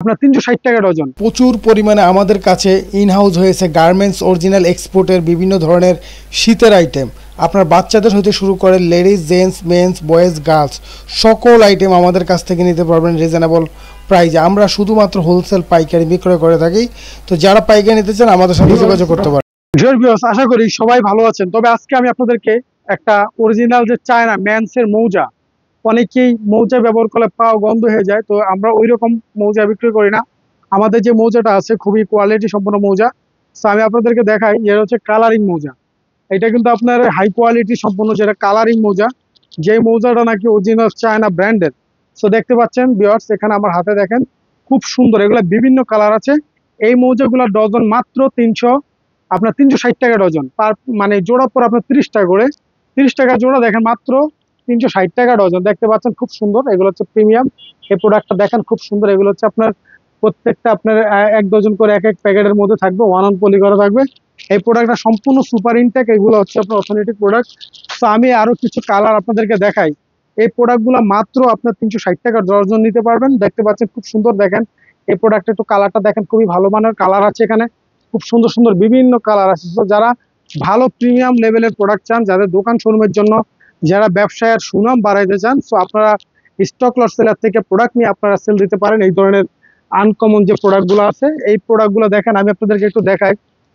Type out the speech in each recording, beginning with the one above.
আপনার 360 টাকা ডজন। প্রচুর পরিমাণে আমাদের কাছে ইনহাউস হয়েছে গার্মেন্টস অরিজিনাল এক্সপোর্টের বিভিন্ন ধরনের শীতের আইটেম। আপনার বাচ্চাদের হতে শুরু করে ladies, gents, men's, boys, girls সকল আইটেম আমাদের কাছ থেকে নিতে পারবেন রিজনেবল প্রাইজে। আমরা শুধুমাত্র হোলসেল পাইকারি বিক্রয় করে থাকি। তো যারা পাইকারি নিতে চান আমাদের সাথে যোগাযোগ করতে পারেন। আশা করি সবাই ভালো আছেন। তবে আজকে আমি আপনাদেরকে একটা অরিজিনাল যে চায়না মেন্সের মৌজা, অনেকেই মৌজা ব্যবহার করলে পাও গন্ধ হয়ে যায়, তো আমরা ওই রকম মৌজা বিক্রি করি না। আমাদের যে মৌজাটা আছে খুবই কোয়ালিটি সম্পন্ন মৌজা। তো আমি আপনাদেরকে দেখাই, এর হচ্ছে কালারিং মৌজা। এটা কিন্তু আপনার হাই কোয়ালিটি সম্পন্ন, যেটা কালারিং মৌজা, যে মৌজাটা নাকি অরিজিনাল চায়না ব্র্যান্ডের। সো দেখতে পাচ্ছেন ভিউয়ার্স, এখানে আমার হাতে দেখেন খুব সুন্দর, এগুলো বিভিন্ন কালার আছে। এই মৌজাগুলোর ডজন মাত্র 360 টাকা ডজন, মানে জোড়া পর আপনার 30 টাকা করে, 30 টাকা জোড়া। দেখেন মাত্র 360 টাকা ডজন। দেখতে পাচ্ছেন খুব সুন্দর, এগুলো হচ্ছে প্রিমিয়াম। এই প্রোডাক্টটা দেখেন খুব সুন্দর, এগুলো হচ্ছে আপনার প্রত্যেকটা আপনার 1 ডজন করে এক প্যাকেটের মধ্যে থাকবে, ওয়ান অন পলি করা থাকবে। এই প্রোডাক্টটা সম্পূর্ণ সুপার ইনটেক, এগুলো হচ্ছে আপনার অথেন্টিক প্রোডাক্ট। তো আমি আরো কিছু কালার আপনাদেরকে দেখাই। এই প্রোডাক্টগুলো মাত্র আপনার 360 টাকা ডজন নিতে পারবেন। দেখতে পাচ্ছেন খুব সুন্দর, দেখেন এই প্রোডাক্টের একটু কালারটা দেখেন, খুবই ভালো মানের কালার আছে এখানে, খুব সুন্দর সুন্দর বিভিন্ন কালার আছে। তো যারা ভালো প্রিমিয়াম লেভেলের প্রোডাক্ট চান, যাদের দোকান শোরুমের জন্য, যারা ব্যবসায়ের সুনাম বাড়াইতে চান, তো আপনারা স্টক লট সেলার থেকে প্রোডাক্ট নিয়ে আপনারা সেল দিতে পারেন। এই ধরনের আনকমন যে প্রোডাক্টগুলো আছে, এই প্রোডাক্টগুলো দেখেন, আমি আপনাদেরকে একটু দেখাই।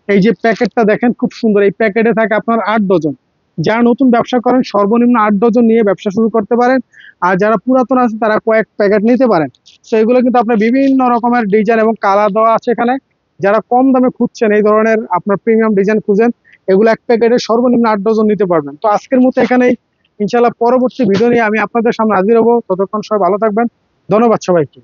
এই যে প্যাকেটটা দেখেন খুব সুন্দর, এই প্যাকেটে থাকে আপনার 8 ডজন। যারা নতুন ব্যবসা করেন সর্বনিম্ন 8 ডজন নিয়ে ব্যবসা শুরু করতে পারেন। আর যারা পুরাতন আছে তারা কয়েক প্যাকেট নিতে পারেন। তো এগুলো কিন্তু আপনার বিভিন্ন রকমের ডিজাইন এবং কালার দেওয়া আছে এখানে। যারা কম দামে খুঁজছেন, এই ধরনের আপনার প্রিমিয়াম ডিজাইন খুঁজেন, এগুলো এক প্যাকেটে সর্বনিম্ন 8 ডজন নিতে পারবেন। তো আজকের মতো এখানেই, ইনশাল্লাহ পরবর্তী ভিডিও নিয়ে আমি আপনাদের সামনে হাজির হবো। ততক্ষণ সবাই ভালো থাকবেন। ধন্যবাদ সবাইকে।